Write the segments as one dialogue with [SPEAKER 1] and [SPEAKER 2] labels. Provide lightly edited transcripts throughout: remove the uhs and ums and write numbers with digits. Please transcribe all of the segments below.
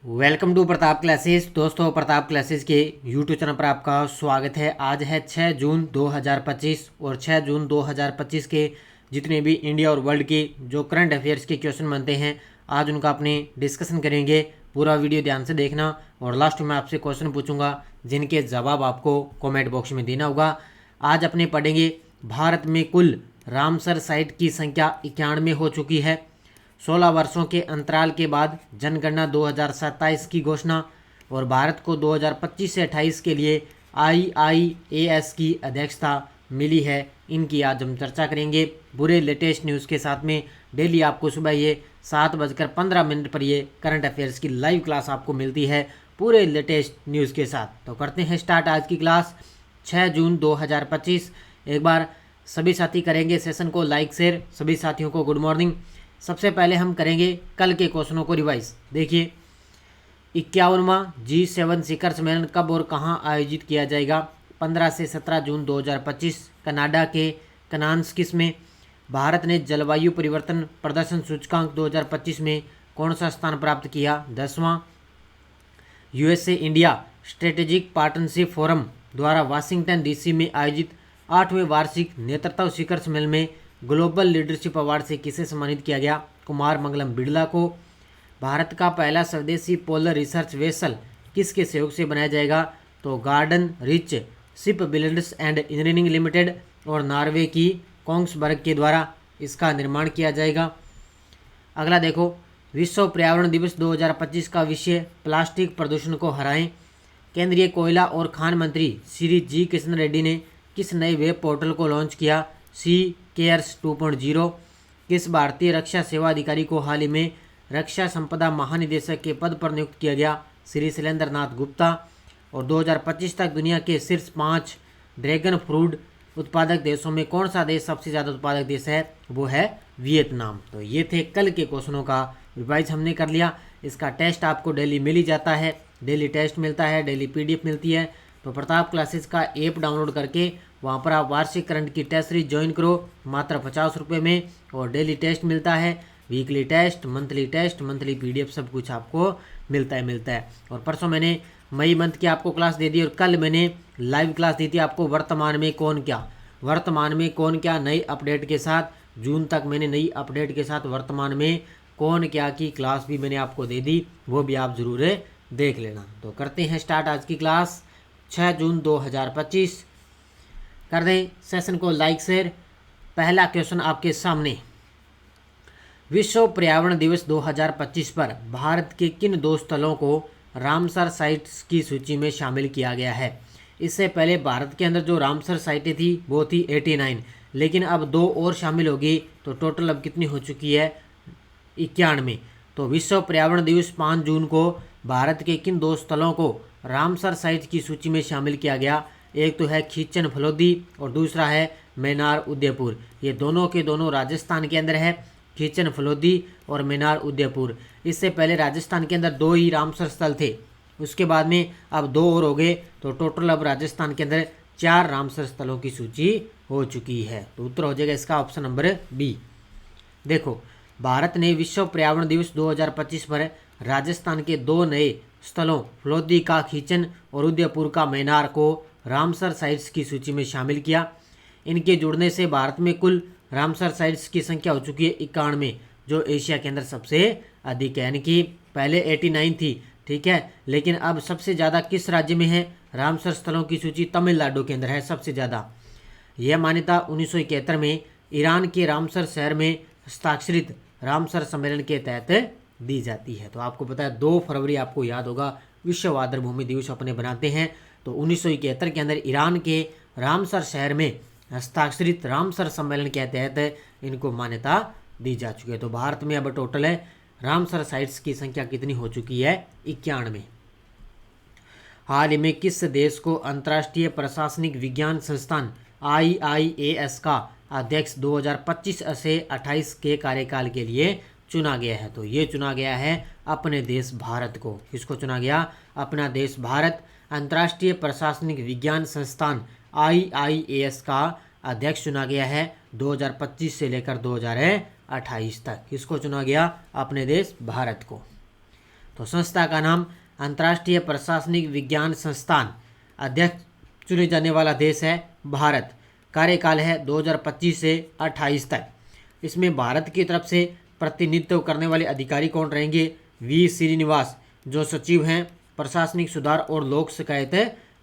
[SPEAKER 1] Welcome to Pratap Classes. दोस्तों, Pratap Classes के YouTube channel पर आपका स्वागत है। आज है 6 जून 2025 और 6 जून 2025 के जितने भी इंडिया और वर्ल्ड के जो करंट अफेयर्स के क्वेश्चन बनते हैं, आज उनका अपने डिस्कशन करेंगे। पूरा वीडियो ध्यान से देखना और लास्ट में आपसे क्वेश्चन पूछूंगा जिनके जवाब आपको कॉमेंट बॉक्स में देना होगा। आज अपने पढ़ेंगे भारत में कुल रामसर साइट की संख्या 91 हो चुकी है। 16 वर्षों के अंतराल के बाद जनगणना 2027 की घोषणा और भारत को 2025 से 28 के लिए IIAS की अध्यक्षता मिली है। इनकी आज हम चर्चा करेंगे पूरे लेटेस्ट न्यूज़ के साथ में। डेली आपको सुबह ये 7:15 पर ये करंट अफेयर्स की लाइव क्लास आपको मिलती है पूरे लेटेस्ट न्यूज़ के साथ। तो करते हैं स्टार्ट आज की क्लास। 6 जून 2025। एक बार सभी साथी करेंगे सेशन को लाइक शेयर। सभी साथियों को गुड मॉर्निंग। सबसे पहले हम करेंगे कल के क्वेश्चनों को रिवाइज। देखिए, 51वां G7 शिखर सम्मेलन कब और कहां आयोजित किया जाएगा? 15 से 17 जून 2025 कनाडा के कनान्स्किस में। भारत ने जलवायु परिवर्तन प्रदर्शन सूचकांक 2025 में कौन सा स्थान प्राप्त किया? 10वां। USA India strategic partnership forum द्वारा वाशिंगटन DC में आयोजित 8वें वार्षिक नेतृत्व शिखर सम्मेलन में ग्लोबल लीडरशिप अवार्ड से किसे सम्मानित किया गया? कुमार मंगलम बिड़ला को। भारत का पहला स्वदेशी पोलर रिसर्च वेसल किसके सहयोग से बनाया जाएगा? तो garden rich ship builders and engineering limited और नॉर्वे की कोंग्सबर्ग के द्वारा इसका निर्माण किया जाएगा। अगला देखो, विश्व पर्यावरण दिवस 2025 का विषय प्लास्टिक प्रदूषण को हराएं। केंद्रीय कोयला और खान मंत्री श्री जी किशन रेड्डी ने किस नए वेब पोर्टल को लॉन्च किया? सी केयर्स 2.0। किस भारतीय रक्षा सेवा अधिकारी को हाल ही में रक्षा संपदा महानिदेशक के पद पर नियुक्त किया गया? श्री शैलेंद्र नाथ गुप्ता। और 2025 तक दुनिया के शीर्ष 5 ड्रैगन फ्रूट उत्पादक देशों में कौन सा देश सबसे ज़्यादा उत्पादक देश है? वो है वियतनाम। तो ये थे कल के क्वेश्चनों का रिवाइज हमने कर लिया। इसका टेस्ट आपको डेली मिल ही जाता है, डेली टेस्ट मिलता है, डेली PDF मिलती है। तो प्रताप क्लासेस का ऐप डाउनलोड करके वहाँ पर आप वार्षिक करंट की टेस्ट सीरीज ज्वाइन करो मात्र 50 रुपये में। और डेली टेस्ट मिलता है, वीकली टेस्ट, मंथली PDF सब कुछ आपको मिलता है। और परसों मैंने मई मंथ की आपको क्लास दे दी और कल मैंने लाइव क्लास दी थी आपको वर्तमान में कौन क्या नई अपडेट के साथ। जून तक मैंने नई अपडेट के साथ वर्तमान में कौन क्या की क्लास भी मैंने आपको दे दी, वो भी आप ज़रूर देख लेना। तो करते हैं स्टार्ट आज की क्लास। 6 जून 2025 कर दें सेशन को लाइक शेयर। पहला क्वेश्चन आपके सामने, विश्व पर्यावरण दिवस 2025 पर भारत के किन 2 स्थलों को रामसर साइट्स की सूची में शामिल किया गया है? इससे पहले भारत के अंदर जो रामसर साइटें थी वो थी 89, लेकिन अब 2 और शामिल होगी तो टोटल अब कितनी हो चुकी है? 91। तो विश्व पर्यावरण दिवस 5 जून को भारत के किन 2 स्थलों को रामसर साइट की सूची में शामिल किया गया? एक तो है खीचन फलोदी और दूसरा है मैनार उदयपुर। ये दोनों के दोनों राजस्थान के अंदर है, खीचन फलोदी और मैनार उदयपुर। इससे पहले राजस्थान के अंदर 2 ही रामसर स्थल थे, उसके बाद में अब 2 और हो गए, तो टोटल अब राजस्थान के अंदर 4 रामसर स्थलों की सूची हो चुकी है। तो उत्तर हो जाएगा इसका ऑप्शन नंबर बी। देखो, भारत ने विश्व पर्यावरण दिवस 2025 पर राजस्थान के 2 नए स्थलों फलोदी का खीचन और उदयपुर का मैनार को रामसर साइट्स की सूची में शामिल किया। इनके जुड़ने से भारत में कुल रामसर साइट्स की संख्या हो चुकी है 91, जो एशिया के अंदर सबसे अधिक है। यानी कि पहले 89 थी, ठीक है, लेकिन अब सबसे ज़्यादा किस राज्य में है? रामसर स्थलों की सूची तमिलनाडु के अंदर है सबसे ज़्यादा। यह मान्यता 1971 में ईरान के रामसर शहर में हस्ताक्षरित रामसर सम्मेलन के तहत दी जाती है। तो आपको पता है 2 फरवरी आपको याद होगा विश्व आर्द्र भूमि दिवस अपने बनाते हैं। तो 1971 के अंदर ईरान के रामसर शहर में हस्ताक्षरित रामसर सम्मेलन के तहत इनको मान्यता दी जा चुकी है। तो भारत में अब टोटल है रामसर साइट्स की संख्या कितनी हो चुकी है? 91। हाल ही में किस देश को अंतर्राष्ट्रीय प्रशासनिक विज्ञान संस्थान IIAS का अध्यक्ष 2025 से 28 के कार्यकाल के लिए चुना गया है? तो ये चुना गया है अपने देश भारत को। किसको चुना गया? अपना देश भारत अंतर्राष्ट्रीय प्रशासनिक विज्ञान संस्थान IIAS का अध्यक्ष चुना गया है 2025 से लेकर 2028 तक। किसको चुना गया? अपने देश भारत को। तो संस्था का नाम अंतर्राष्ट्रीय प्रशासनिक विज्ञान संस्थान। अध्यक्ष चुने जाने वाला देश है भारत। कार्यकाल है 2025 से 28 तक। इसमें भारत की तरफ से प्रतिनिधित्व करने वाले अधिकारी कौन रहेंगे? वी श्रीनिवास, जो सचिव हैं प्रशासनिक सुधार और लोक शिकायत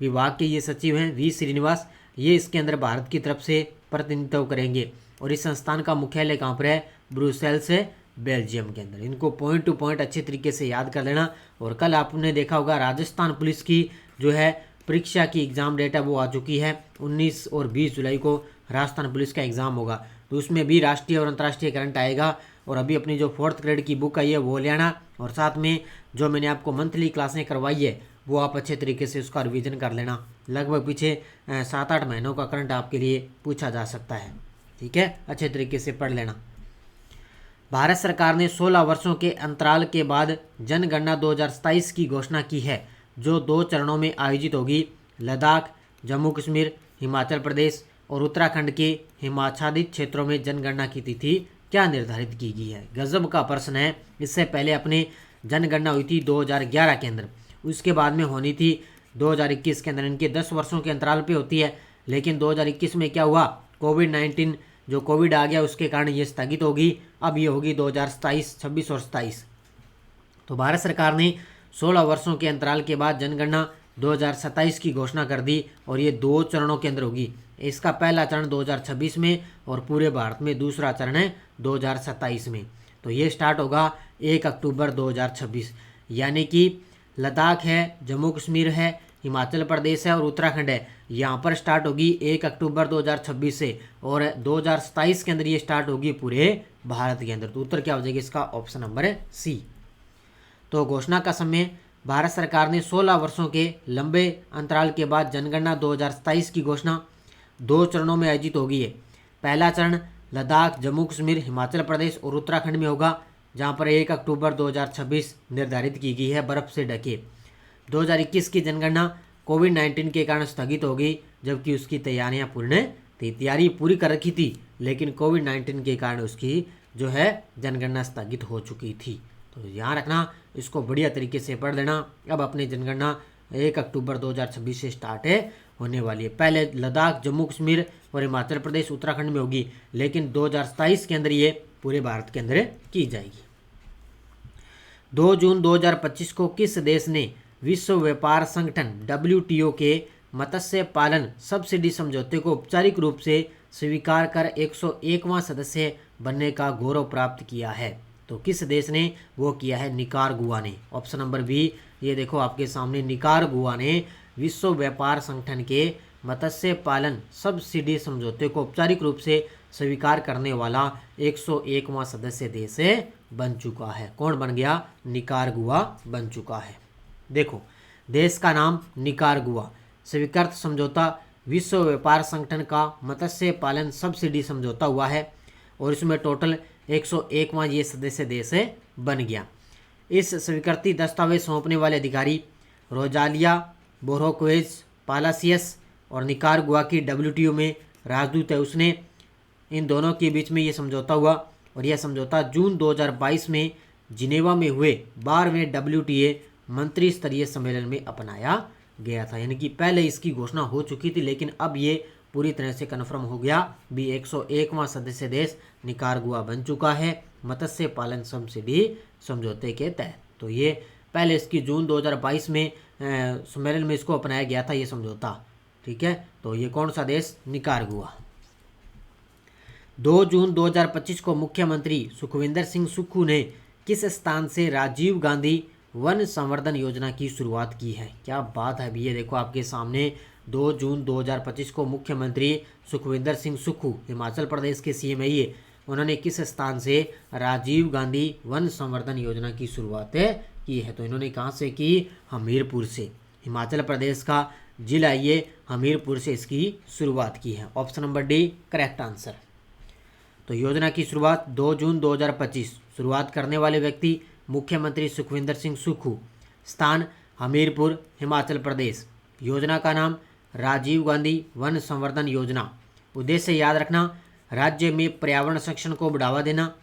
[SPEAKER 1] विभाग के, ये सचिव हैं वी श्रीनिवास। ये इसके अंदर भारत की तरफ से प्रतिनिधित्व करेंगे। और इस संस्थान का मुख्यालय कहाँ पर है? ब्रुसेल्स, बेल्जियम के अंदर। इनको पॉइंट टू पॉइंट अच्छे तरीके से याद कर लेना। और कल आपने देखा होगा राजस्थान पुलिस की जो है परीक्षा की एग्ज़ाम डेट है वो आ चुकी है। 19 और 20 जुलाई को राजस्थान पुलिस का एग्ज़ाम होगा, तो उसमें भी राष्ट्रीय और अंतर्राष्ट्रीय करंट आएगा। और अभी अपनी जो 4th ग्रेड की बुक आई है वो ले आना। और साथ में जो मैंने आपको मंथली क्लासें करवाई है वो आप अच्छे तरीके से उसका रिवीजन कर लेना। लगभग पीछे 7-8 महीनों का करंट आपके लिए पूछा जा सकता है। ठीक है, अच्छे तरीके से पढ़ लेना। भारत सरकार ने 16 वर्षों के अंतराल के बाद जनगणना 2027 की घोषणा की है, जो 2 चरणों में आयोजित होगी। लद्दाख, जम्मू कश्मीर, हिमाचल प्रदेश और उत्तराखंड के हिमाच्छादित क्षेत्रों में जनगणना की तिथि क्या निर्धारित की गई है? गजब का प्रश्न है। इससे पहले अपने जनगणना हुई थी 2011 के अंदर, उसके बाद में होनी थी 2021 के अंदर। इनके 10 वर्षों के अंतराल पे होती है, लेकिन 2021 में क्या हुआ? कोविड-19 जो कोविड आ गया उसके कारण ये स्थगित होगी। अब ये होगी 2027, 26 और 27। तो भारत सरकार ने 16 वर्षों के अंतराल के बाद जनगणना 2027 की घोषणा कर दी और ये 2 चरणों के अंदर होगी। इसका पहला चरण 2026 में और पूरे भारत में दूसरा चरण है 2027 में। तो ये स्टार्ट होगा 1 अक्टूबर 2026। यानी कि लद्दाख है, जम्मू कश्मीर है, हिमाचल प्रदेश है और उत्तराखंड है, यहाँ पर स्टार्ट होगी 1 अक्टूबर 2026 से। और 2027 के अंदर ये स्टार्ट होगी पूरे भारत के अंदर। तो उत्तर क्या हो जाएगा इसका? ऑप्शन नंबर है सी। तो घोषणा का समय, भारत सरकार ने 16 वर्षों के लंबे अंतराल के बाद जनगणना 2027 की घोषणा 2 चरणों में आयोजित होगी है। पहला चरण लद्दाख, जम्मू कश्मीर, हिमाचल प्रदेश और उत्तराखंड में होगा, जहां पर 1 अक्टूबर 2026 निर्धारित की गई है बर्फ से ढके। 2021 की जनगणना कोविड-19 के कारण स्थगित हो गई, जबकि उसकी तैयारियां पूर्ण थी। तैयारी पूरी कर रखी थी, लेकिन कोविड-19 के कारण उसकी जो है जनगणना स्थगित हो चुकी थी। तो यहाँ रखना, इसको बढ़िया तरीके से पढ़ लेना। अब अपनी जनगणना 1 अक्टूबर 2026 से स्टार्ट होने वाली है। पहले लद्दाख, जम्मू कश्मीर और हिमाचल प्रदेश, उत्तराखंड में होगी, लेकिन 2027 के अंदर ये पूरे भारत के अंदर की जाएगी। 2 जून 2025 को किस देश ने विश्व व्यापार संगठन WTO के मत्स्य पालन सब्सिडी समझौते को औपचारिक रूप से स्वीकार कर 101वां सदस्य बनने का गौरव प्राप्त किया है? तो किस देश ने वो किया है? निकारागुआ ने। ऑप्शन नंबर बी, ये देखो आपके सामने, निकारागुआ ने विश्व व्यापार संगठन के मत्स्य पालन सब्सिडी समझौते को औपचारिक रूप से स्वीकार करने वाला 101वां सदस्य देश बन चुका है। कौन बन गया? निकारागुआ बन चुका है। देखो, देश का नाम निकारागुआ। स्वीकृत समझौता विश्व व्यापार संगठन का मत्स्य पालन सब्सिडी समझौता हुआ है और इसमें टोटल 101वां ये सदस्य देश बन गया। इस स्वीकृति दस्तावेज सौंपने वाले अधिकारी रोजालिया बोरोक्वेज पालासियस और निकारागुआ की WTO में राजदूत है। उसने इन दोनों के बीच में ये समझौता हुआ और यह समझौता जून 2022 में जिनेवा में हुए 12वें WTA मंत्री स्तरीय सम्मेलन में अपनाया गया था। यानी कि पहले इसकी घोषणा हो चुकी थी, लेकिन अब ये पूरी तरह से कन्फर्म हो गया भी 101वां सदस्य देश निकारागुआ बन चुका है मत्स्य पालन सब्सिडी समझौते के तहत। तो ये पहले इसकी जून 2022 में सम्मेलन में इसको अपनाया गया था ये समझौता। ठीक है, तो ये कौन सा देश? निकारागुआ। 2 जून 2025 को मुख्यमंत्री सुखविंदर सिंह सुक्खू ने किस स्थान से राजीव गांधी वन संवर्धन योजना की शुरुआत की है? क्या बात है भैया, देखो आपके सामने 2 जून 2025 को मुख्यमंत्री सुखविंदर सिंह सुक्खू, हिमाचल प्रदेश के CM है ये, उन्होंने किस स्थान से राजीव गांधी वन संवर्धन योजना की शुरुआत की है? तो इन्होंने कहाँ से की? हमीरपुर से। हिमाचल प्रदेश का जिला ये हमीरपुर से इसकी शुरुआत की है। Option number D correct answer. तो योजना की शुरुआत 2 जून 2025। शुरुआत करने वाले व्यक्ति मुख्यमंत्री सुखविंदर सिंह सुक्खू। स्थान हमीरपुर, हिमाचल प्रदेश। योजना का नाम राजीव गांधी वन संवर्धन योजना। उद्देश्य याद रखना, राज्य में पर्यावरण संरक्षण को बढ़ावा देना,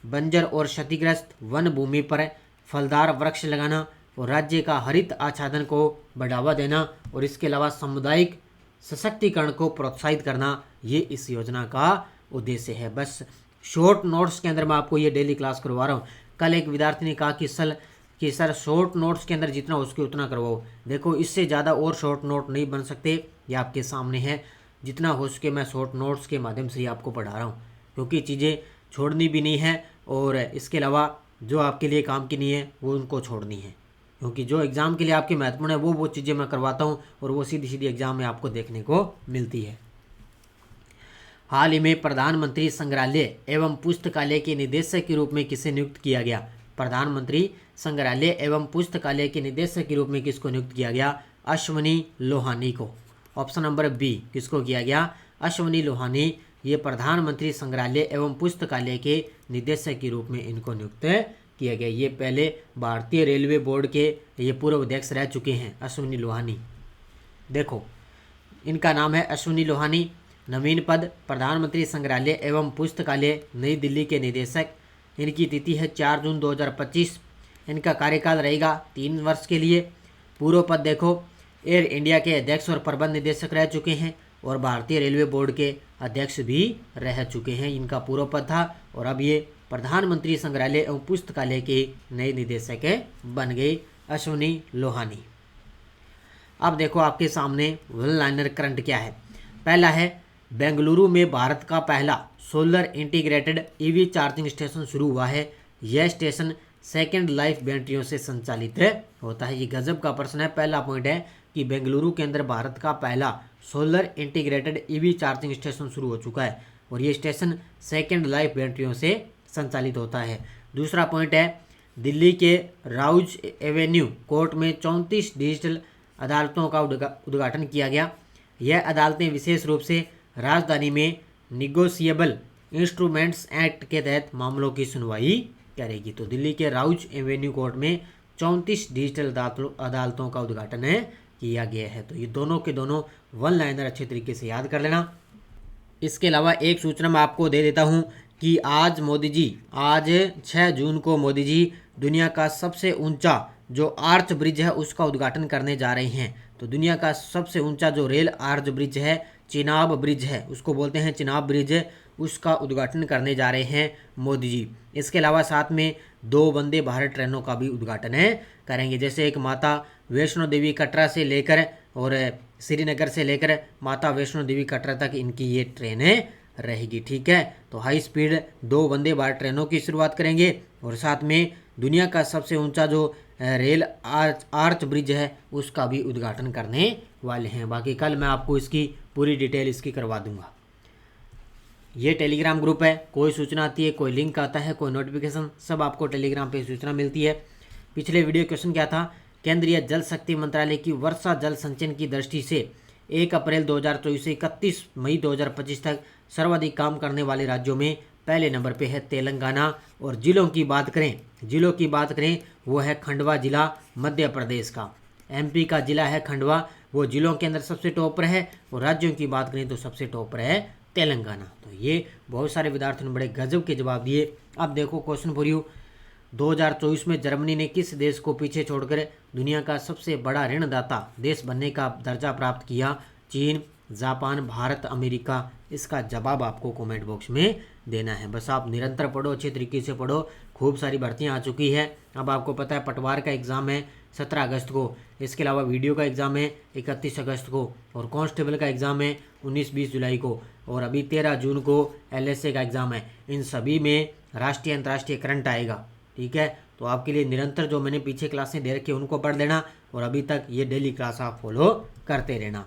[SPEAKER 1] बंजर और क्षतिग्रस्त वन भूमि पर फलदार वृक्ष लगाना और राज्य का हरित आच्छादन को बढ़ावा देना और इसके अलावा सामुदायिक सशक्तिकरण को प्रोत्साहित करना, ये इस योजना का उद्देश्य है। बस शॉर्ट नोट्स के अंदर मैं आपको ये डेली क्लास करवा रहा हूँ। कल एक विद्यार्थी ने कहा कि सर शॉर्ट नोट्स के अंदर जितना हो सके उतना करवाओ। देखो इससे ज़्यादा और शॉर्ट नोट नहीं बन सकते, ये आपके सामने है। जितना हो सके मैं शॉर्ट नोट्स के माध्यम से ही आपको पढ़ा रहा हूँ, क्योंकि चीज़ें छोड़नी भी नहीं है और इसके अलावा जो आपके लिए काम की नहीं है वो उनको छोड़नी है, क्योंकि जो एग्ज़ाम के लिए आपके महत्वपूर्ण है वो चीज़ें मैं करवाता हूँ और वो सीधी सीधी एग्ज़ाम में आपको देखने को मिलती है। हाल ही में प्रधानमंत्री संग्रहालय एवं पुस्तकालय के निदेशक के रूप में किसे नियुक्त किया गया? प्रधानमंत्री संग्रहालय एवं पुस्तकालय के निदेशक के रूप में किसको नियुक्त किया गया? अश्वनी लोहानी को। ऑप्शन नंबर बी, किसको किया गया? अश्वनी लोहानी। ये प्रधानमंत्री संग्रहालय एवं पुस्तकालय के निदेशक के रूप में इनको नियुक्त किया गया। ये पहले भारतीय रेलवे बोर्ड के ये पूर्व अध्यक्ष रह चुके हैं, अश्वनी लोहानी। देखो इनका नाम है अश्वनी लोहानी। नवीन पद प्रधानमंत्री संग्रहालय एवं पुस्तकालय, नई दिल्ली के निदेशक। इनकी तिथि है 4 जून 2025। इनका कार्यकाल रहेगा 3 वर्ष के लिए। पूर्व पद देखो, एयर इंडिया के अध्यक्ष और प्रबंध निदेशक रह चुके हैं और भारतीय रेलवे बोर्ड के अध्यक्ष भी रह चुके हैं। इनका पूर्व पद था और अब ये प्रधानमंत्री संग्रहालय एवं पुस्तकालय के नए निदेशक बन गए, अश्वनी लोहानी। अब देखो आपके सामने वन लाइनर करंट क्या है। पहला है, बेंगलुरु में भारत का पहला solar integrated EV charging station शुरू हुआ है। यह स्टेशन सेकेंड लाइफ बैटरियों से संचालित होता है। ये गजब का प्रश्न है। पहला पॉइंट है कि बेंगलुरु के अंदर भारत का पहला solar integrated EV charging station शुरू हो चुका है और ये स्टेशन सेकेंड लाइफ बैटरियों से संचालित होता है। दूसरा पॉइंट है, दिल्ली के राउज एवेन्यू कोर्ट में 34 डिजिटल अदालतों का उद्घाटन किया गया। यह अदालतें विशेष रूप से राजधानी में निगोशिएबल इंस्ट्रूमेंट्स एक्ट के तहत मामलों की सुनवाई करेगी। तो दिल्ली के राउज एवेन्यू कोर्ट में 34 डिजिटल अदालतों का उद्घाटन किया गया है। तो ये दोनों के दोनों वन लाइनर अच्छे तरीके से याद कर लेना। इसके अलावा एक सूचना मैं आपको दे देता हूँ कि आज 6 जून को मोदी जी दुनिया का सबसे ऊंचा जो आर्च ब्रिज है उसका उद्घाटन करने जा रहे हैं। तो दुनिया का सबसे ऊंचा जो रेल आर्च ब्रिज है, चिनाब ब्रिज है, उसको बोलते हैं चिनाब ब्रिज, उसका उद्घाटन करने जा रहे हैं मोदी जी। इसके अलावा साथ में 2 वंदे भारत ट्रेनों का भी उद्घाटन करेंगे। जैसे एक माता वैष्णो देवी कटरा से लेकर और श्रीनगर से लेकर माता वैष्णो देवी कटरा तक इनकी ये ट्रेन रहेगी। ठीक है, तो हाई स्पीड 2 वंदे भारत ट्रेनों की शुरुआत करेंगे और साथ में दुनिया का सबसे ऊंचा जो रेल आर्च ब्रिज है उसका भी उद्घाटन करने वाले हैं। बाकी कल मैं आपको इसकी पूरी डिटेल इसकी करवा दूंगा। ये टेलीग्राम ग्रुप है, कोई सूचना आती है, कोई लिंक आता है, कोई नोटिफिकेशन, सब आपको टेलीग्राम पे सूचना मिलती है। पिछले वीडियो क्वेश्चन क्या था? केंद्रीय जल शक्ति मंत्रालय की वर्षा जल संचयन की दृष्टि से 1 अप्रैल 2024 से 31 मई 2025 तक सर्वाधिक काम करने वाले राज्यों में पहले नंबर पे है तेलंगाना। और जिलों की बात करें वो है खंडवा जिला मध्य प्रदेश का। एमपी का जिला है खंडवा, वो जिलों के अंदर सबसे टॉप पर है। और राज्यों की बात करें तो सबसे टॉप पर है तेलंगाना। तो ये बहुत सारे विद्यार्थियों ने बड़े गजब के जवाब दिए। अब देखो क्वेश्चन फॉर यू, 2024 में जर्मनी ने किस देश को पीछे छोड़कर दुनिया का सबसे बड़ा ऋणदाता देश बनने का दर्जा प्राप्त किया? चीन, जापान, भारत, अमेरिका। इसका जवाब आपको कमेंट बॉक्स में देना है। बस आप निरंतर पढ़ो, अच्छे तरीके से पढ़ो। खूब सारी भर्तियां आ चुकी है। अब आपको पता है पटवार का एग्ज़ाम है 17 अगस्त को, इसके अलावा वीडियो का एग्ज़ाम है 31 अगस्त को और कांस्टेबल का एग्ज़ाम है 19-20 जुलाई को और अभी 13 जून को LSA का एग्ज़ाम है। इन सभी में राष्ट्रीय अंतर्राष्ट्रीय करंट आएगा। ठीक है, तो आपके लिए निरंतर जो मैंने पीछे क्लासें दे रखी है उनको पढ़ लेना और अभी तक ये डेली क्लास आप फॉलो करते रहना।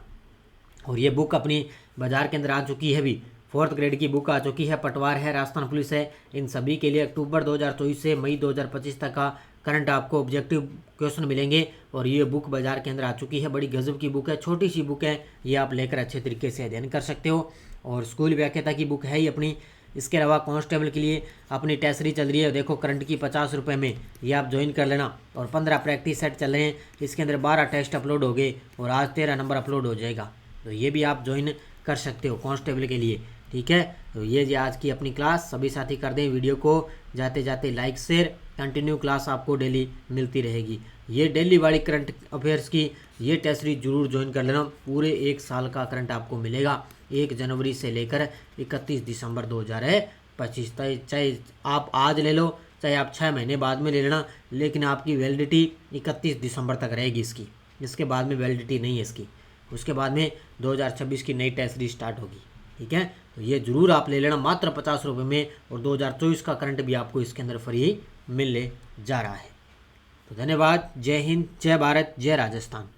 [SPEAKER 1] और ये बुक अपनी बाज़ार के अंदर आ चुकी है, भी 4th ग्रेड की बुक आ चुकी है। पटवार है, राजस्थान पुलिस है, इन सभी के लिए अक्टूबर 2024 से मई 2025 तक का करंट आपको ऑब्जेक्टिव क्वेश्चन मिलेंगे। और ये बुक बाज़ार के अंदर आ चुकी है, बड़ी गजब की बुक है, छोटी सी बुक है, ये आप लेकर अच्छे तरीके से अध्ययन कर सकते हो। और स्कूल व्याख्याता की बुक है ही अपनी। इसके अलावा कांस्टेबल के लिए अपनी टेस्टरी चल रही है, देखो करंट की 50 रुपये में, ये आप ज्वाइन कर लेना। और 15 प्रैक्टिस सेट चल रहे हैं, इसके अंदर 12 टेस्ट अपलोड हो गए और आज 13 नंबर अपलोड हो जाएगा। तो ये भी आप ज्वाइन कर सकते हो कांस्टेबल के लिए। ठीक है, तो ये आज की अपनी क्लास। सभी साथी कर दें वीडियो को जाते जाते लाइक शेयर कंटिन्यू क्लास आपको डेली मिलती रहेगी। ये डेली वाली करंट अफेयर्स की ये टेस्ट सीरीज जरूर ज्वाइन कर लेना। पूरे 1 साल का करंट आपको मिलेगा 1 जनवरी से लेकर 31 दिसंबर 2025। चाहे आप आज ले लो, चाहे आप 6 महीने बाद में ले लेना, लेकिन आपकी वैलिडिटी 31 दिसंबर तक रहेगी इसकी। इसके बाद में वैलिडिटी नहीं है इसकी। उसके बाद में 2026 की नई टेस्ट सीरीज स्टार्ट होगी। ठीक है, तो ये जरूर आप ले लेना मात्र 50 रुपये में। और 2024 का करंट भी आपको इसके अंदर फ्री मिलने जा रहा है। तो धन्यवाद। जय हिंद, जय भारत, जय राजस्थान।